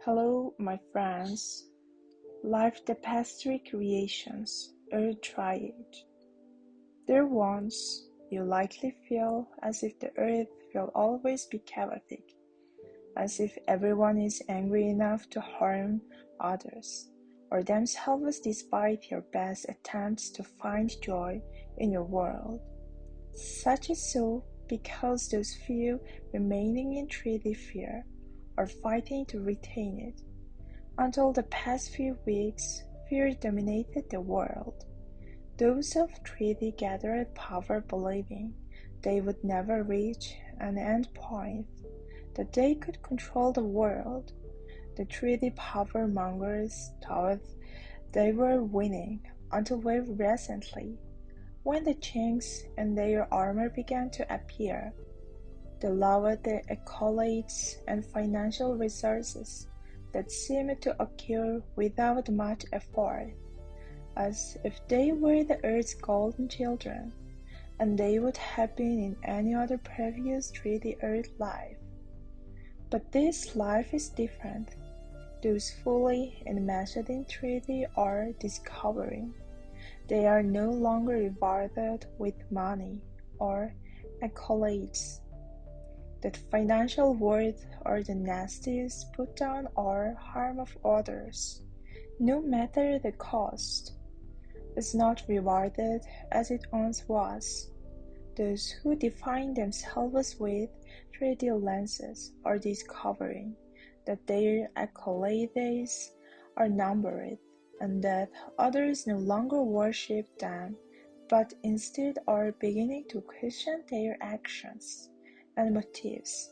Hello, my friends. Life Tapestry Creations, Triage. There once, you likely feel as if the earth will always be chaotic, as if everyone is angry enough to harm others, or themselves despite your best attempts to find joy in your world. Such is so because those few remaining in 3D fear are fighting to retain it. Until the past few weeks, fear dominated the world. Those of 3D gathered power believing they would never reach an end point, that they could control the world. The 3D power mongers thought they were winning until very recently, when the chinks in their armor began to appear. They lowered the accolades and financial resources that seemed to occur without much effort, as if they were the Earth's golden children, and they would have been in any other previous 3D Earth life. But this life is different. Those fully enmeshed in 3D are discovering they are no longer rewarded with money or accolades. That financial worth or the nastiest put down or harm of others, no matter the cost, is not rewarded as it once was. Those who define themselves with 3D lenses are discovering that their accolades are numbered and that others no longer worship them, but instead are beginning to question their actions and motives.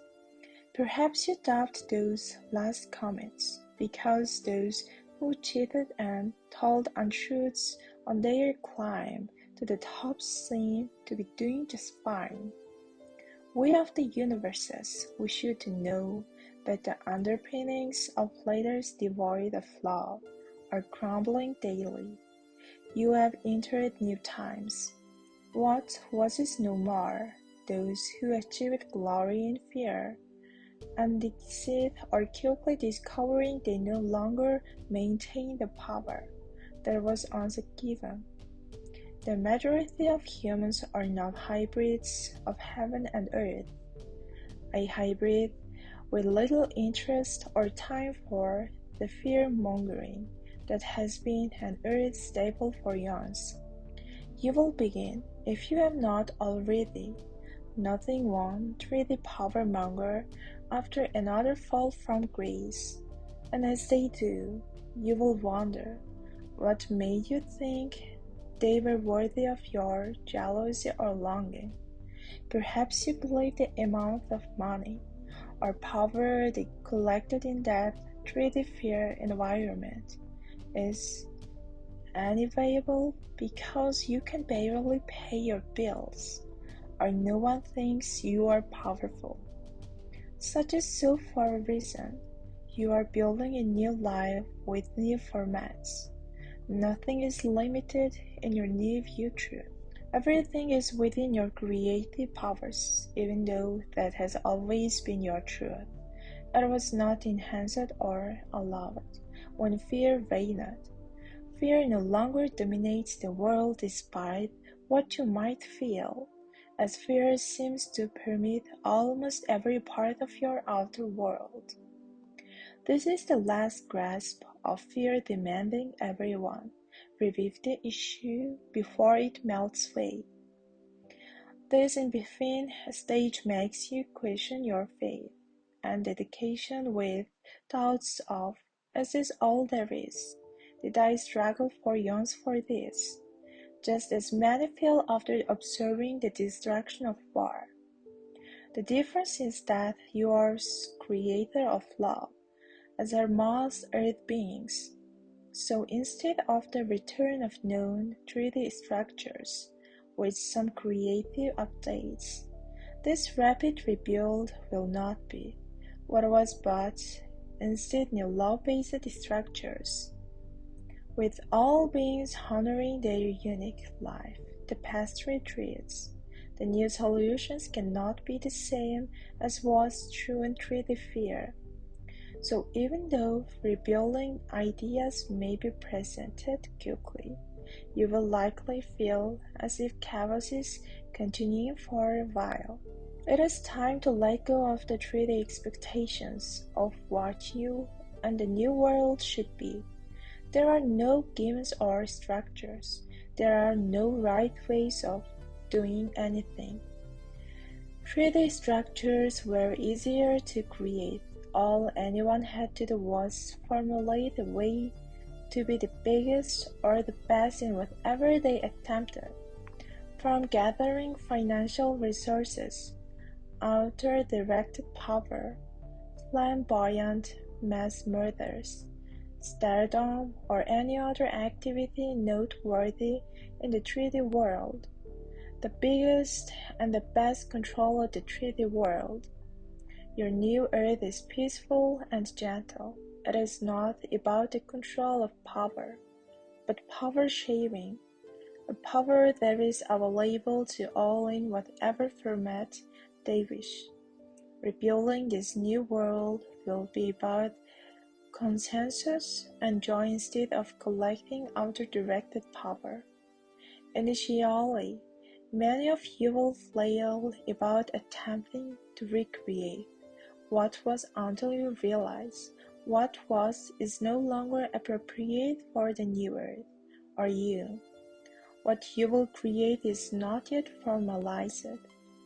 Perhaps you doubt those last comments because those who cheated and told untruths on their climb to the top seem to be doing just fine. We of the universes wish you to know that the underpinnings of letters devoid of love are crumbling daily. You have entered new times. What was is no more. Those who achieved glory in fear and deceit are quickly discovering they no longer maintain the power that was once given. The majority of humans are not hybrids of heaven and earth. A hybrid with little interest or time for the fear-mongering that has been an earth staple for eons. You will begin, if you have not already, nothing one 3D power monger after another fall from grace, and as they do, you will wonder what made you think they were worthy of your jealousy or longing. Perhaps you believe the amount of money or power they collected in that 3D fear environment is unavailable because you can barely pay your bills, or no one thinks you are powerful. Such is so for a reason. You are building a new life with new formats. Nothing is limited in your new future. Everything is within your creative powers, even though that has always been your truth. It was not enhanced or allowed when fear reigned. Fear no longer dominates the world despite what you might feel, as fear seems to permeate almost every part of your outer world. This is the last grasp of fear demanding everyone revive the issue before it melts away. This in-between stage makes you question your faith and dedication with thoughts of, is this all there is? Did I struggle for years for this? Just as many feel after observing the destruction of war. The difference is that you are creator of love, as are most earth beings. So instead of the return of known 3D structures with some creative updates, this rapid rebuild will not be what was but instead new law-based structures. With all beings honoring their unique life, the Tapestry treats, the new solutions cannot be the same as was true in 3D fear. So even though rebuilding ideas may be presented quickly, you will likely feel as if chaos is continuing for a while. It is time to let go of the treaty expectations of what you and the new world should be. There are no gimmies or structures. There are no right ways of doing anything. Treaty structures were easier to create. All anyone had to do was formulate a way to be the biggest or the best in whatever they attempted. From gathering financial resources, outer-directed power, flamboyant mass murders, stardom, or any other activity noteworthy in the 3D world, the biggest and the best control of the 3D world. Your new Earth is peaceful and gentle. It is not about the control of power, but power sharing, a power that is available to all in whatever format they wish. Rebuilding this new world will be about consensus and joy instead of collecting outer-directed power. Initially, many of you will flail about attempting to recreate what was until you realize what was is no longer appropriate for the new earth or you. What you will create is not yet formalized,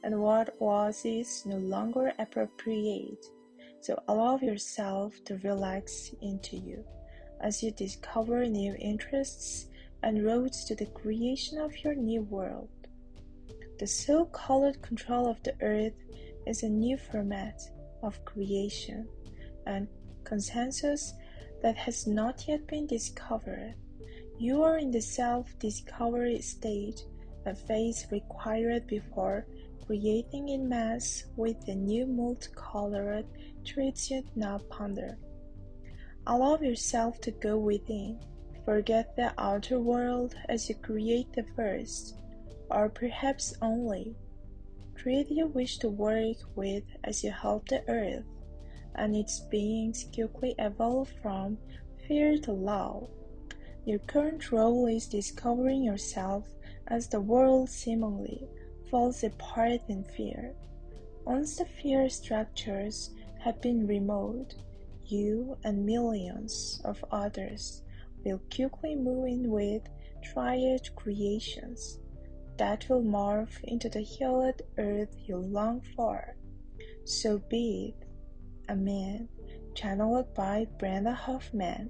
and what was is no longer appropriate. So allow yourself to relax into you as you discover new interests and roads to the creation of your new world. The so-called control of the earth is a new format of creation and consensus that has not yet been discovered. You are in the self-discovery stage, a phase required before creating in mass with the new multicolored 𝗪𝗔𝗧𝗪𝗏𝗧𝗏. Allow yourself to go within. Forget the outer world as you create the first, or perhaps only. Treat you wish to work with as you help the earth and its beings quickly evolve from fear to love. Your current role is discovering yourself as the world seemingly falls apart in fear. Once the fear structures have been removed, you and millions of others will quickly move in with Triage creations that will morph into the healed earth you long for. So be it. Amen. Channeled by Brenda Hoffman.